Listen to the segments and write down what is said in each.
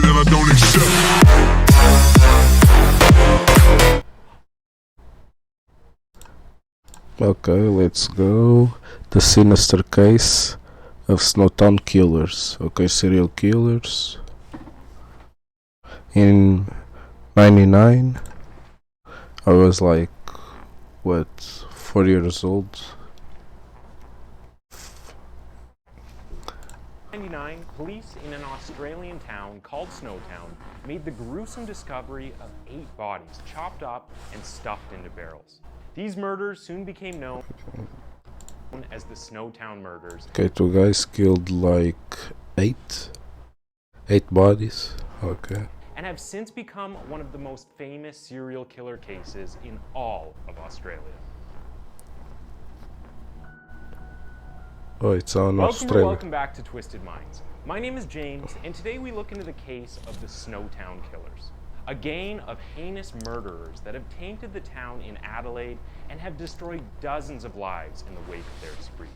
money that I don't accept. Okay, let's go. The sinister case of SNOWTOWN Killers. Okay, serial killers. In 99, I was like, what, 4 years old? 1999, police in an Australian town called SNOWTOWN made the gruesome discovery of 8 bodies chopped up and stuffed into barrels. These murders soon became known as the SNOWTOWN murders. Okay, 2 guys killed like 8 bodies. Okay. And have since become one of the most famous serial killer cases in all of Australia. Oh, it's on Australia. Welcome back to Twisted Minds. My name is James, and today we look into the case of the SNOWTOWN Killers, a gang of heinous murderers that have tainted the town in Adelaide and have destroyed dozens of lives in the wake of their spree.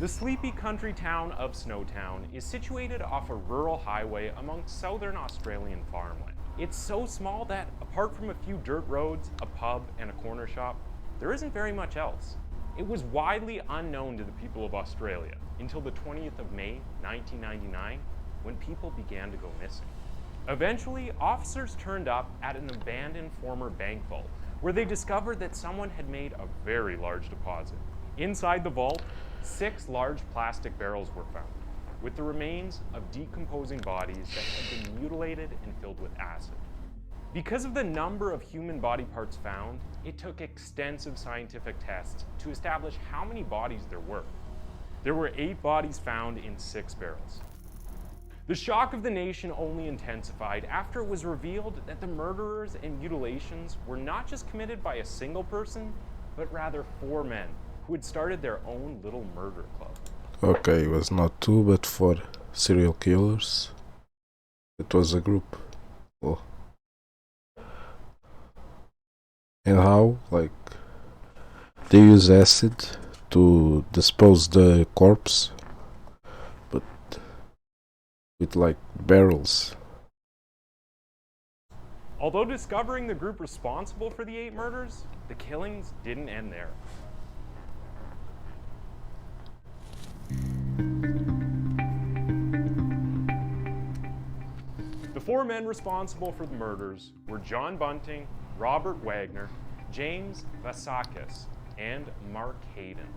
The sleepy country town of SNOWTOWN is situated off a rural highway amongst southern Australian farmland. It's so small that, apart from a few dirt roads, a pub, and a corner shop, there isn't very much else. It was widely unknown to the people of Australia until the 20th of May, 1999, when people began to go missing. Eventually, officers turned up at an abandoned former bank vault, where they discovered that someone had made a very large deposit. Inside the vault, 6 large plastic barrels were found, with the remains of decomposing bodies that had been mutilated and filled with acid. Because of the number of human body parts found, it took extensive scientific tests to establish how many bodies there were. There were 8 bodies found in 6 barrels. The shock of the nation only intensified after it was revealed that the murderers and mutilations were not just committed by a single person, but rather 4 men who had started their own little murder club. Okay, it was not 2 but 4 serial killers. It was a group. Oh. And how? Like, they use acid to dispose the corpse, but with like barrels. Although discovering the group responsible for the 8 murders, the killings didn't end there. The 4 men responsible for the murders were John Bunting, Robert Wagner, James Vasakis, and Mark Hayden.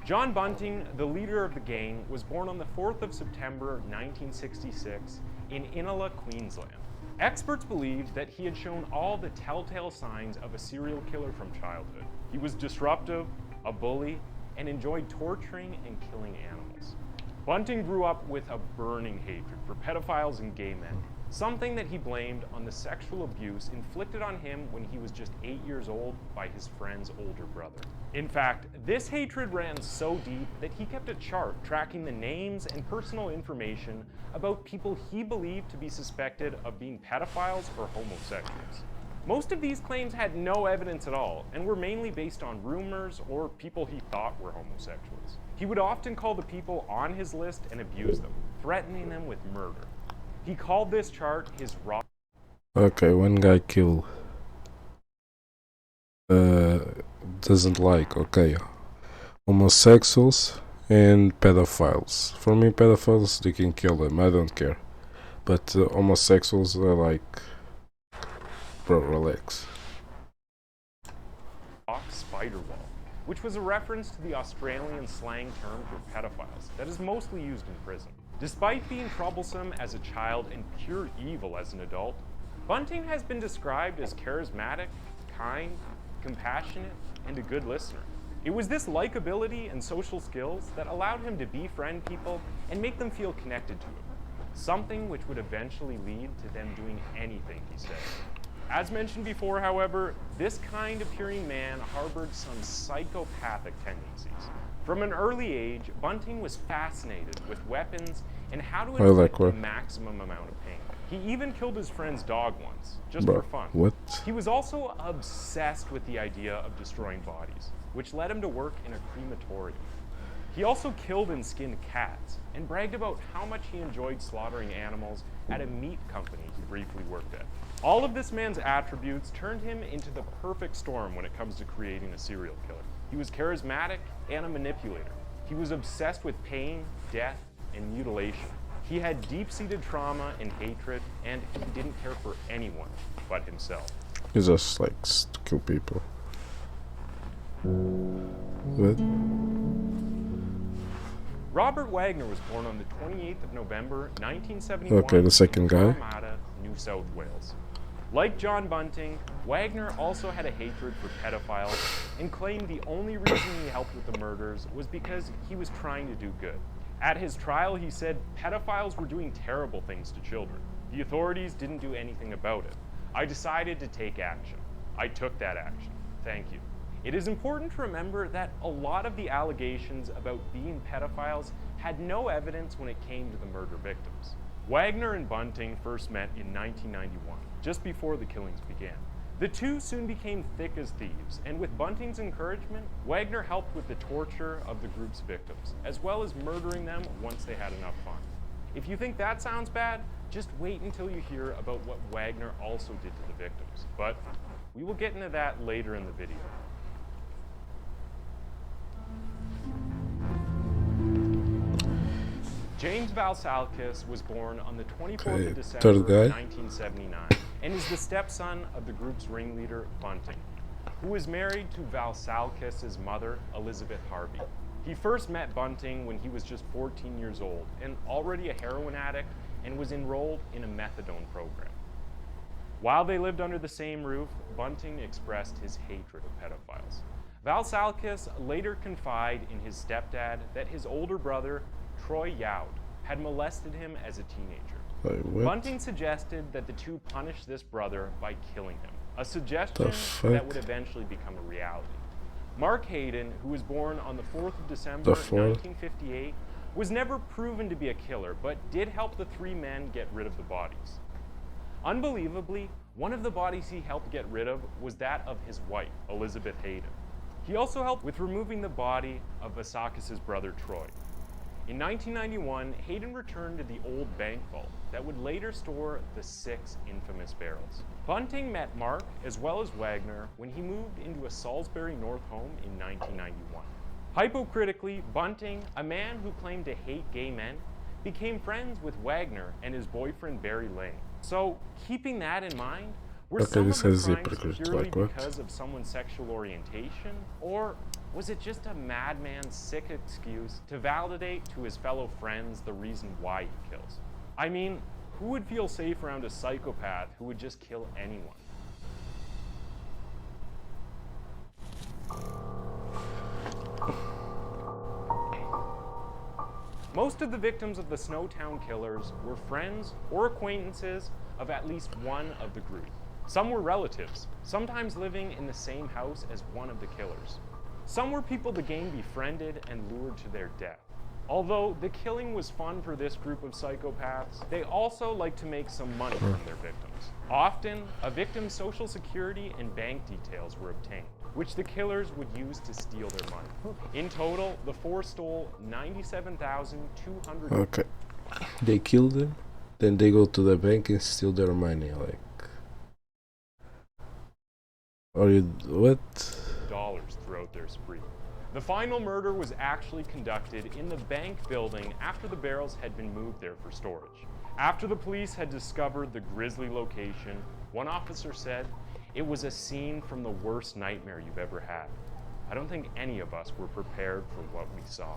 John Bunting, the leader of the gang, was born on the 4th of September 1966 in Inala, Queensland. Experts believed that he had shown all the telltale signs of a serial killer from childhood. He was disruptive, a bully, and enjoyed torturing and killing animals. Bunting grew up with a burning hatred for pedophiles and gay men, something that he blamed on the sexual abuse inflicted on him when he was just 8 years old by his friend's older brother. In fact, this hatred ran so deep that he kept a chart tracking the names and personal information about people he believed to be suspected of being pedophiles or homosexuals. Most of these claims had no evidence at all and were mainly based on rumors or people he thought were homosexuals. He would often call the people on his list and abuse them, threatening them with murder. He called this chart his raw. Okay, one guy kill. Doesn't like, okay, homosexuals and pedophiles. For me, pedophiles, they can kill them, I don't care. But homosexuals are like, bro, relax. Spider wall, which was a reference to the Australian slang term for pedophiles that is mostly used in prison. Despite being troublesome as a child and pure evil as an adult, Bunting has been described as charismatic, kind, compassionate, and a good listener. It was this likability and social skills that allowed him to befriend people and make them feel connected to him, something which would eventually lead to them doing anything he said. As mentioned before, however, this kind-appearing man harbored some psychopathic tendencies. From an early age, Bunting was fascinated with weapons and how to inflict the maximum amount of pain. He even killed his friend's dog once, just for fun. What? He was also obsessed with the idea of destroying bodies. which led him to work in a crematorium. He also killed and skinned cats and bragged about how much he enjoyed slaughtering animals at a meat company he briefly worked at. All of this man's attributes turned him into the perfect storm when it comes to creating a serial killer. He was charismatic and a manipulator. He was obsessed with pain, death, and mutilation. He had deep-seated trauma and hatred, and he didn't care for anyone but himself. He just likes to kill people. What? Robert Wagner was born on the 28th of November, 1971 Okay, the second in guy. Parramatta, New South Wales. Like John Bunting, Wagner also had a hatred for pedophiles and claimed the only reason he helped with the murders was because he was trying to do good. At his trial, he said pedophiles were doing terrible things to children. The authorities didn't do anything about it. I decided to take action. I took that action. Thank you. It is important to remember that a lot of the allegations about being pedophiles had no evidence when it came to the murder victims. Wagner and Bunting first met in 1991, just before the killings began. The two soon became thick as thieves, and with Bunting's encouragement, Wagner helped with the torture of the group's victims, as well as murdering them once they had enough fun. If you think that sounds bad, just wait until you hear about what Wagner also did to the victims. But we will get into that later in the video. James Valsalkis was born on the 24th of December, 1979, and is the stepson of the group's ringleader, Bunting, who was married to Valsalkis' mother, Elizabeth Harvey. He first met Bunting when he was just 14 years old and already a heroin addict and was enrolled in a methadone program. While they lived under the same roof, Bunting expressed his hatred of pedophiles. Valsalkis later confided in his stepdad that his older brother, Troy Youd, had molested him as a teenager. Wait, Bunting suggested that the two punish this brother by killing him, a suggestion that would eventually become a reality. Mark Hayden, who was born on the 4th of December, 1958, was never proven to be a killer, but did help the three men get rid of the bodies. Unbelievably, one of the bodies he helped get rid of was that of his wife, Elizabeth Hayden. He also helped with removing the body of Vasakis' brother, Troy. In 1991, Hayden returned to the old bank vault that would later store the 6 infamous barrels. Bunting met Mark as well as Wagner when he moved into a Salisbury North home in 1991. Hypocritically, Bunting, a man who claimed to hate gay men, became friends with Wagner and his boyfriend Barry Lane. So, keeping that in mind, were some of the crimes purely because of someone's sexual orientation, or was it just a madman's sick excuse to validate to his fellow friends the reason why he kills? I mean, who would feel safe around a psychopath who would just kill anyone? Most of the victims of the SNOWTOWN Killers were friends or acquaintances of at least one of the group. Some were relatives, sometimes living in the same house as one of the killers. Some were people the gang befriended and lured to their death. Although the killing was fun for this group of psychopaths, they also like to make some money from their victims. Often, a victim's social security and bank details were obtained, which the killers would use to steal their money. In total, the four stole $97,200. Okay. They kill them, then they go to the bank and steal their money, like... Are you... what? Dollars throughout their spree. The final murder was actually conducted in the bank building after the barrels had been moved there for storage. After the police had discovered the grisly location, one officer said, "It was a scene from the worst nightmare you've ever had. I don't think any of us were prepared for what we saw."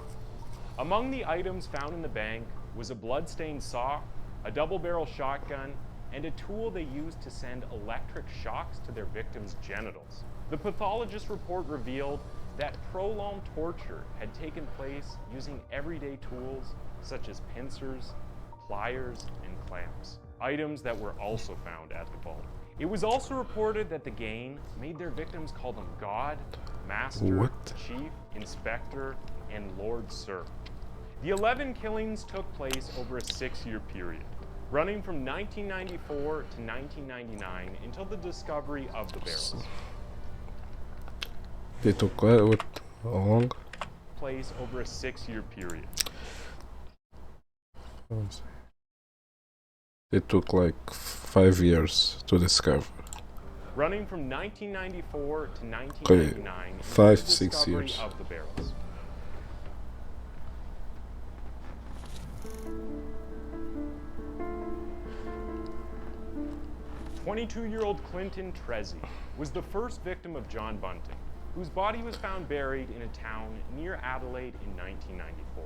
Among the items found in the bank was a blood-stained saw, a double-barrel shotgun, and a tool they used to send electric shocks to their victims' genitals. The pathologist report revealed that prolonged torture had taken place using everyday tools such as pincers, pliers, and clamps, items that were also found at the vault. It was also reported that the gang made their victims call them God, Master, Chief, Inspector, and Lord Sir. The 11 killings took place over a 6-year period, running from 1994 to 1999 until the discovery of the barrels. They took what? How long? Place over a 6-year period. It took like 5 years to discover. Running from 1994 to Okay, 1999, 5, the 6 discovery years. of the barrels. "22-year-old Clinton Trezzi was the first victim of John Bunting, whose body was found buried in a town near Adelaide in 1994.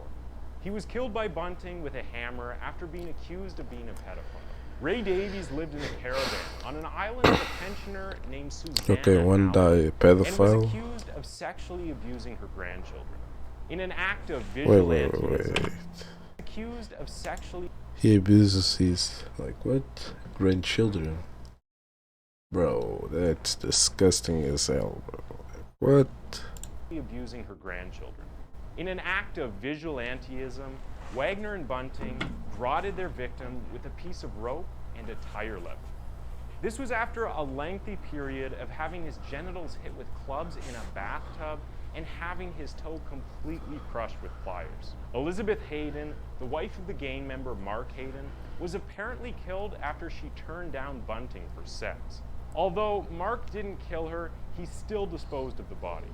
He was killed by Bunting with a hammer after being accused of being a pedophile. Ray Davies lived in a caravan on an island of a pensioner named Susanna Okay, one Allen, die and was pedophile. accused of sexually abusing her grandchildren. In an act of Wait, vigilantism, accused of sexually He abuses his, like, what? Grandchildren. Bro, that's disgusting as hell, bro. What? abusing her grandchildren. In an act of vigilantism, Wagner and Bunting garroted their victim with a piece of rope and a tire lever. This was after a lengthy period of having his genitals hit with clubs in a bathtub and having his toe completely crushed with pliers. Elizabeth Hayden, the wife of the gang member Mark Hayden, was apparently killed after she turned down Bunting for sex. Although Mark didn't kill her, he still disposed of the body.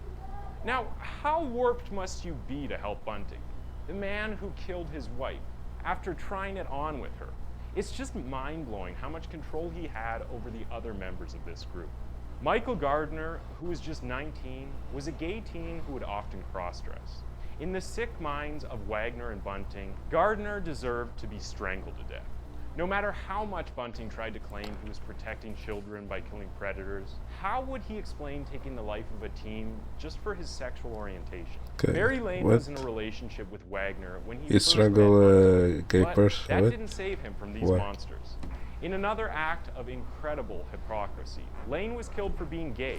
Now, how warped must you be to help Bunting, the man who killed his wife, after trying it on with her? It's just mind-blowing how much control he had over the other members of this group. Michael Gardner, who was just 19, was a gay teen who would often cross-dress. In the sick minds of Wagner and Bunting, Gardner deserved to be strangled to death. No matter how much Bunting tried to claim he was protecting children by killing predators, how would he explain taking the life of a teen just for his sexual orientation? Okay, Barry Lane what? was in a relationship with Wagner when he He first met strangled Bunting, a gay but person? that What? didn't save him from these What? monsters. In another act of incredible hypocrisy, Lane was killed for being gay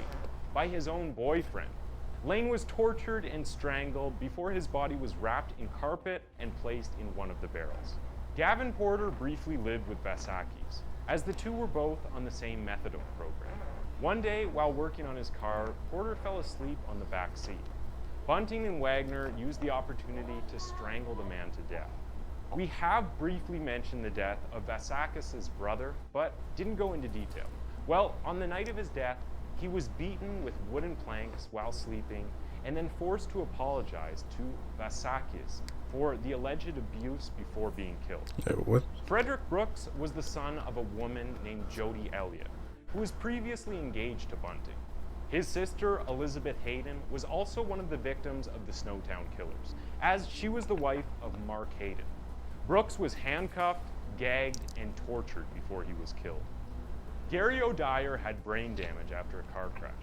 by his own boyfriend. Lane was tortured and strangled before his body was wrapped in carpet and placed in one of the barrels. Gavin Porter briefly lived with Vasakis, as the two were both on the same methadone program. One day, while working on his car, Porter fell asleep on the back seat. Bunting and Wagner used the opportunity to strangle the man to death. We have briefly mentioned the death of Vasakis' brother, but didn't go into detail. Well, on the night of his death, he was beaten with wooden planks while sleeping and then forced to apologize to Vasakis for the alleged abuse before being killed. What? Frederick Brooks was the son of a woman named Jody Elliott, who was previously engaged to Bunting. His sister, Elizabeth Hayden, was also one of the victims of the SNOWTOWN Killers, as she was the wife of Mark Hayden. Brooks was handcuffed, gagged, and tortured before he was killed. Gary O'Dyer had brain damage after a car crash.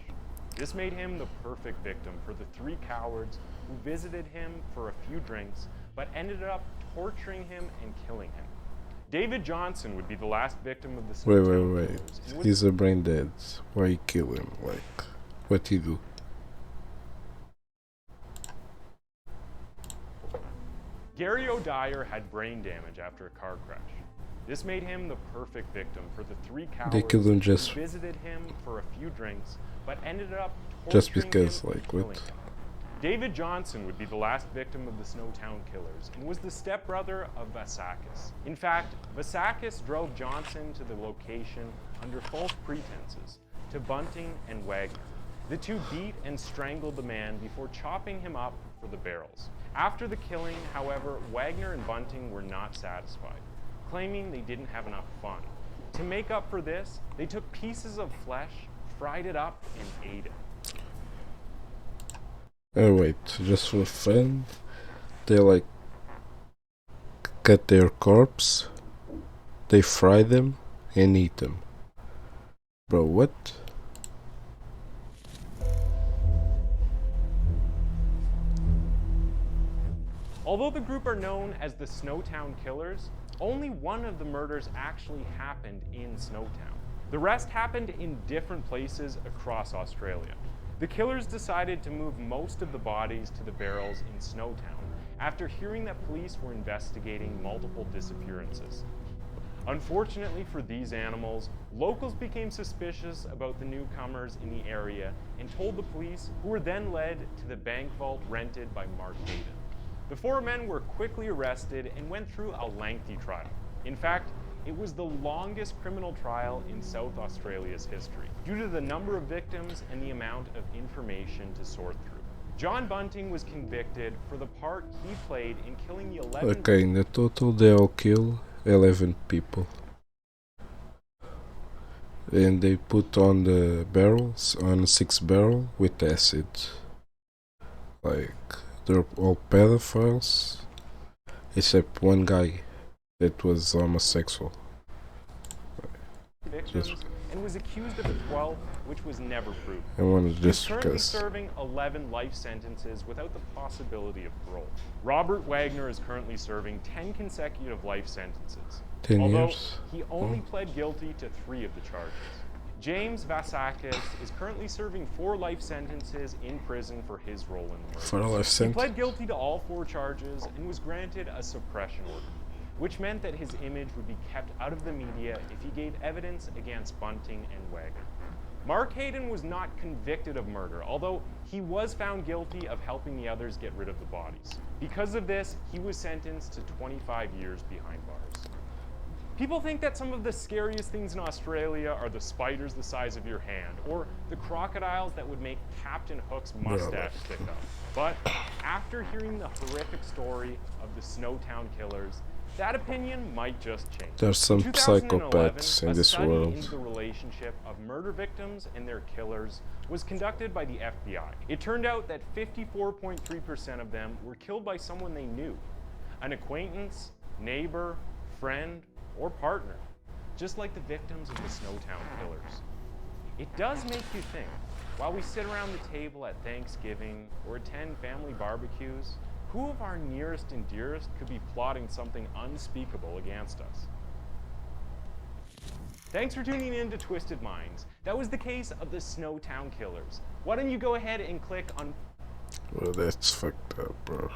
This made him the perfect victim for the three cowards who visited him for a few drinks, but ended up torturing him and killing him. David Johnson would be the last victim of the SNOWTOWN Wait. Killers, and was He's a brain dead. Why you kill him? Like, what he do? Gary O'Dyer had brain damage after a car crash. This made him the perfect victim for the three cowards They killed him just who visited him for a few drinks, but ended up just torturing because, him and like, killing what? him. David Johnson would be the last victim of the SNOWTOWN Killers and was the stepbrother of Vasakis. In fact, Vasakis drove Johnson to the location under false pretenses to Bunting and Wagner. The two beat and strangled the man before chopping him up for the barrels. After the killing, however, Wagner and Bunting were not satisfied, claiming they didn't have enough fun. To make up for this, they took pieces of flesh, fried it up, and ate it. Oh wait, just for fun? They like cut their corpse, they fry them, and eat them. Bro, what? Although the group are known as the SNOWTOWN Killers, only one of the murders actually happened in Snowtown. The rest happened in different places across Australia. The killers decided to move most of the bodies to the barrels in Snowtown after hearing that police were investigating multiple disappearances. Unfortunately for these animals, locals became suspicious about the newcomers in the area and told the police, who were then led to the bank vault rented by Mark Hayden. The four men were quickly arrested and went through a lengthy trial. In fact, it was the longest criminal trial in South Australia's history, due to the number of victims and the amount of information to sort through. John Bunting was convicted for the part he played in killing the 11 Okay, in the total they all kill 11 people. And they put on the barrels, on 6 barrel with acid. Like, they're all pedophiles, except one guy that was homosexual. victims and was accused of a 12th, which was never proven. I wanted He's this currently because serving 11 life sentences without the possibility of parole. Robert Wagner is currently serving 10 consecutive life sentences, 10 although years. he only pled guilty to 3 of the charges. James Vasakis is currently serving 4 life sentences in prison for his role in the murder. For a life He sentence. pled guilty to all 4 charges and was granted a suppression order, which meant that his image would be kept out of the media if he gave evidence against Bunting and Wagner. Mark Hayden was not convicted of murder, although he was found guilty of helping the others get rid of the bodies. Because of this, he was sentenced to 25 years behind bars. People think that some of the scariest things in Australia are the spiders the size of your hand, or the crocodiles that would make Captain Hook's mustache stick up. But after hearing the horrific story of the SNOWTOWN Killers, that opinion might just change. There's some In 2011, psychopaths in a this study world. into the relationship of murder victims and their killers was conducted by the FBI. It turned out that 54.3% of them were killed by someone they knew, an acquaintance, neighbor, friend, or partner, just like the victims of the SNOWTOWN Killers. It does make you think, while we sit around the table at Thanksgiving or attend family barbecues, who of our nearest and dearest could be plotting something unspeakable against us? Thanks for tuning in to Twisted Minds. That was the case of the SNOWTOWN Killers. Why don't you go ahead and click on... Well, that's fucked up, bro.